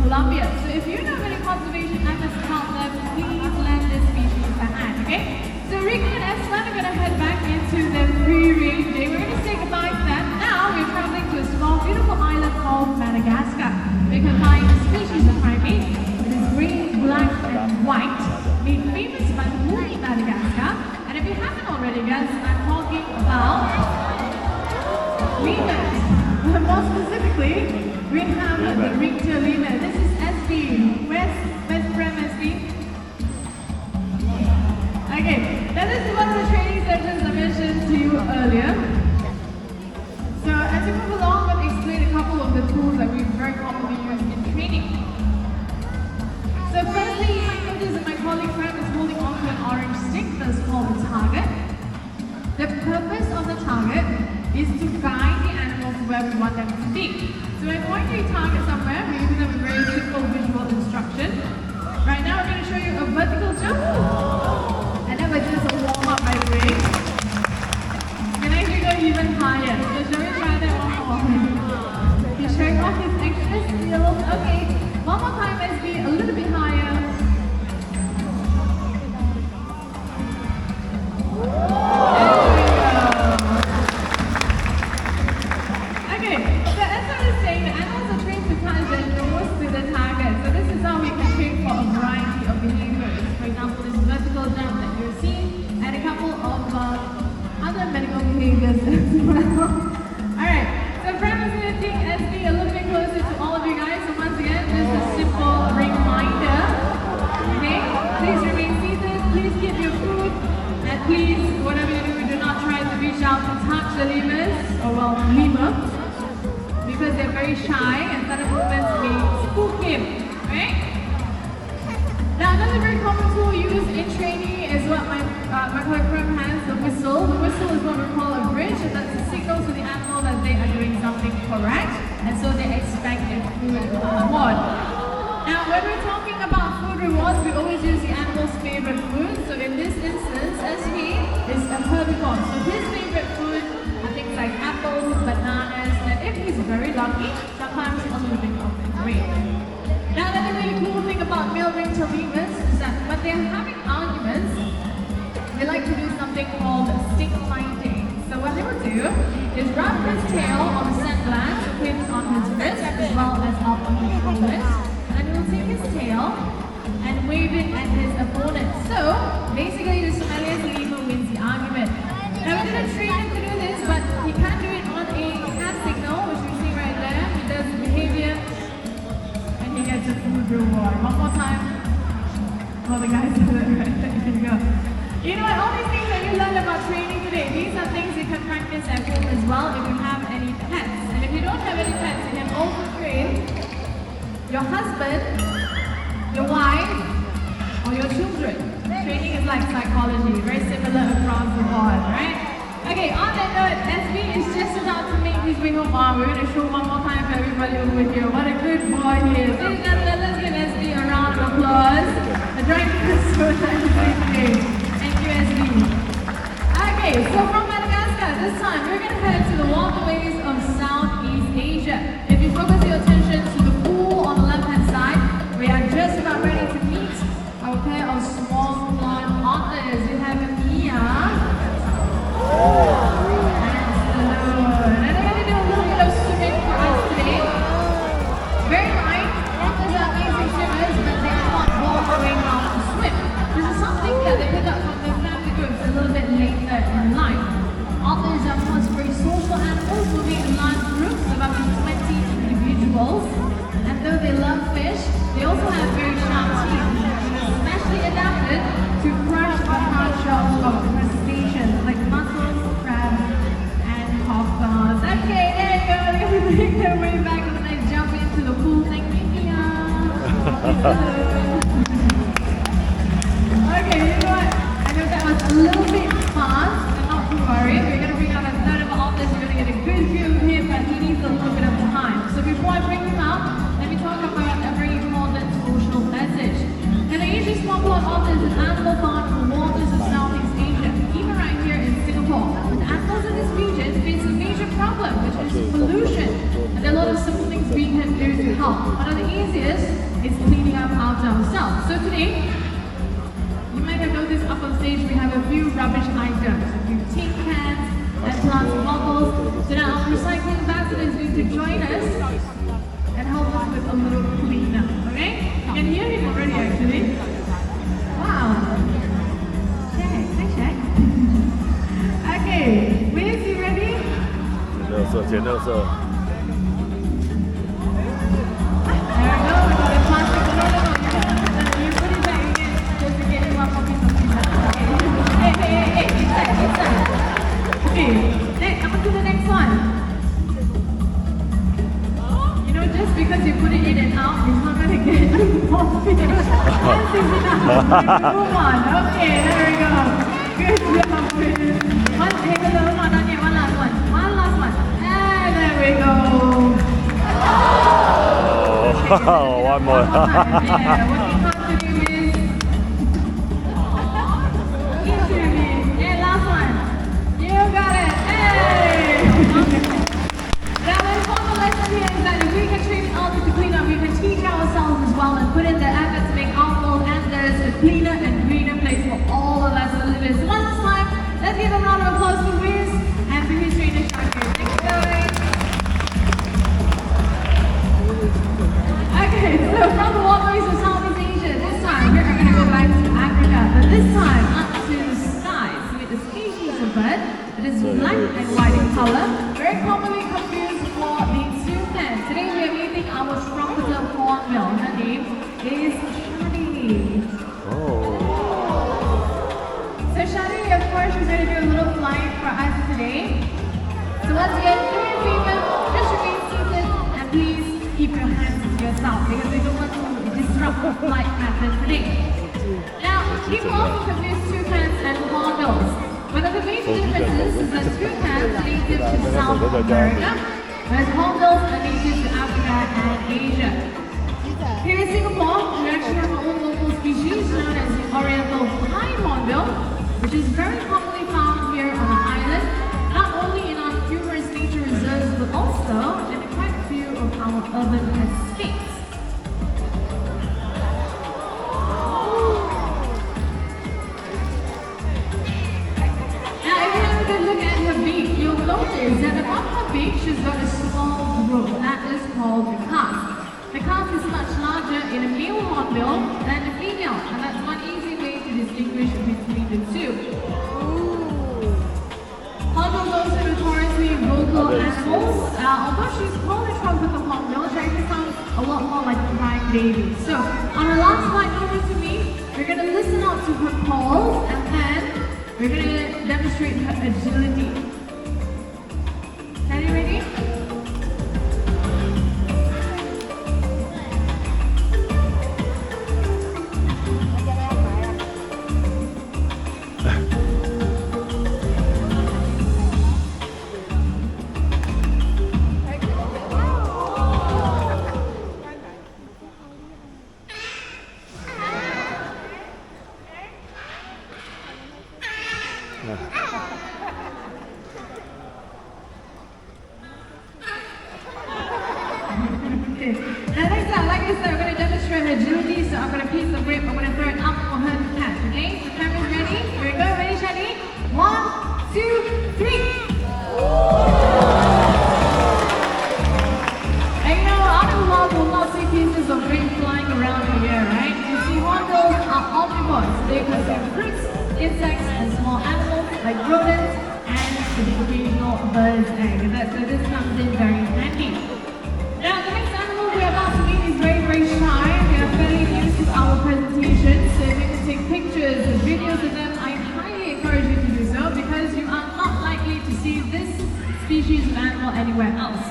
Colombia. So if you know any conservation efforts out there, please lend this species a hand, okay? So Rico and Eslan are going to head back into their free-range day. We're going to say goodbye to them. Now we're traveling to a small, beautiful island called Madagascar. We can find a species of primate that is green, black, and white, made famous by the movie Madagascar. And if you haven't already guessed, I'm talking about lemurs. More specifically, we have the ringtail lemur. This is SB. Where's from SB? Okay, now this is one of the training sessions I mentioned to you earlier. So as we move along, I'm going to explain a couple of the tools that we very commonly use in training. So firstly, you might notice that my colleague Prem is holding onto an orange stick that's called the target. The purpose of the target is to guide the animals to where we want them to be. So we're going to target somewhere, we're giving them a very simple visual instruction. Right now we're going to show you a vertical jump. And then we're just a warm-up by the way. Can I actually go even higher? So shall we try that one more? He's showing off his extra skills. Okay, one more time, let's be a little bit higher. Alright, so Prem is going to take SB a little bit closer to all of you guys. So once again, just a simple reminder. Okay, please remain seated, please keep your food, and please, whatever you do not try to reach out to touch the lemurs, or well, lemur, because they're very shy and sudden movements may spook him. Right? Now another very common tool used in training is what my colleague Prem has, the whistle. The whistle is what we call a bridge, and that's a signal to the animal that they are doing something correct, and so they expect a food reward. Now when we're talking about food rewards, we always use the animal's favorite food. So in this instance, SV is a herbivore. So his favorite food are things like apples, bananas, and if he's very lucky, sometimes a little bit of grape. Now another really cool thing about male ringtail lemurs is that when they're having arguments, they like to do something called stick fighting. So what they will do is wrap his tail on a sandblast pinned on his wrist as well as up on his shoulders. And he will take his tail and wave it at his opponent. So basically the smelliest lemur wins the argument. Now we're going to train him to do this, but he can't do it on a hand signal, which you see right there. He does the behavior and he gets a food reward. One more time. All the guys do it right there. Here you go. You know what, all these things that you learned about training today, these are things you can practice at home as well if you have any pets. And if you don't have any pets, you can also train your husband, your wife, or your children. Training is like psychology, very similar across the board, right? Okay, on that note, SB is just about to make his way home. We're going to show one more time for everybody over here. What a good boy he is. Ladies and gentlemen, let's give SB a round of applause. The driver is so nice today. Okay, so from Madagascar, this time we're going to head to the waterways of Southeast Asia. If you focus your attention to the pool on the left-hand side, we are just about ready to meet a pair of small blonde otters. We have Mia and Sloan. And they're going to do a little bit of swimming for us today. Very light, otters are amazing swimmers, but they are not well going how to swim. This is something that they pick up from their family groups a little bit later in life. Otters are, of course, very social animals moving in large groups of up to 20 individuals. And though they love fish, they also have very sharp teeth, especially adapted to crush the hard shells of crustaceans like mussels, crabs, and cockles. Okay, there you go. They're going to make their way back and then jump into the pool. Thank you, Mia. Okay, you know what? I know that was a little bit fast, but not to worry. We're going to bring out a third of our office. You're going to get a good view of him, but he needs a little bit of time. So before I bring him out, let me talk about a very important social message. And the Asian small blood otter is an animal found in the waters of Southeast Asia, even right here in Singapore. But the animals in this region face a major problem, which is pollution. And there are a lot of simple things we can do to help help. One of the easiest is cleaning up after ourselves. So today, you might have noticed up on stage we have a few rubbish items, a few tin cans and plastic bottles. So now our recycling ambassador is going to join us and help us with a little cleanup. Okay? You can hear him already actually. Wow. Check, hi check. Okay, Wiz, you ready? 捡垃圾。 Okay, on to the next one. You know, just because you put it in and out, it's not going to get involved. Once is enough. Move on. Okay, there we go. Good job, Chris. One last one. One last one. And there we go. Oh, one more. Yeah, what you have to do is interview. Yeah, last one. You got it. Hey! Now the important lesson here is that if we can train others to clean up, we can teach ourselves as well and put in the effort to make our world and theirs a cleaner and greener place for all of us to live in. So one last time, let's give a round of applause for Wiz and for his trainer Shakir. Thank you guys. Okay, so from the waterways of Southeast Asia, this time we're going to go back to Africa, but this time up to the skies with a species of bird that is black and white in color, very commonly confused for the toucan. Today we are meeting our trumpeter hornbill. Her name is Shadi. Oh. So Shadi, of course, she's going to do a little flying for us today. So once again, do me a favor, just remain seated and please keep your hands to yourself because we don't want to disrupt the flight pattern today. Now, people often confuse toucans and hornbills. One of the major differences is that toucans are native to South America, whereas hornbills are native to Africa and Asia. Here in Singapore, we actually have our own local species known as the Oriental Pine Hornbill, which is very commonly found here on the island, not only in our numerous nature reserves, but also in quite a few of our urban estates. Now, if you have a good look at her beak, you'll notice that above her beak, she's got a small growth that is called the cusp. The cusp is much larger in a male hornbill than the female, and that's one easy way to distinguish between the two. Hornbills are also notoriously vocal animals. Although she's called a trumpeter hornbill, she actually sounds a lot more like a crying baby. So, on her last flight over to me, we're going to listen out to her calls, and then we're going to demonstrate her agility. Are you ready? Okay. Now next time, like I said, we're going to demonstrate her agility, so I'm going to piece the whip, I'm going to throw it up for her to catch, okay? So camera's ready? Here we go, ready, Shadi? 1, 2, 3! And you know, out in the world, we'll not see pieces of whip flying around in the air, right? You see, hornbills are omnivores. They consume fruits, insects, and small animals like rodents, and the occasional bird's egg. So this comes in very handy. Now, the next animal we're about to meet is very, very shy. They are fairly new to our presentation, so if you can take pictures and videos of them, I highly encourage you to do so because you are not likely to see this species of animal anywhere else.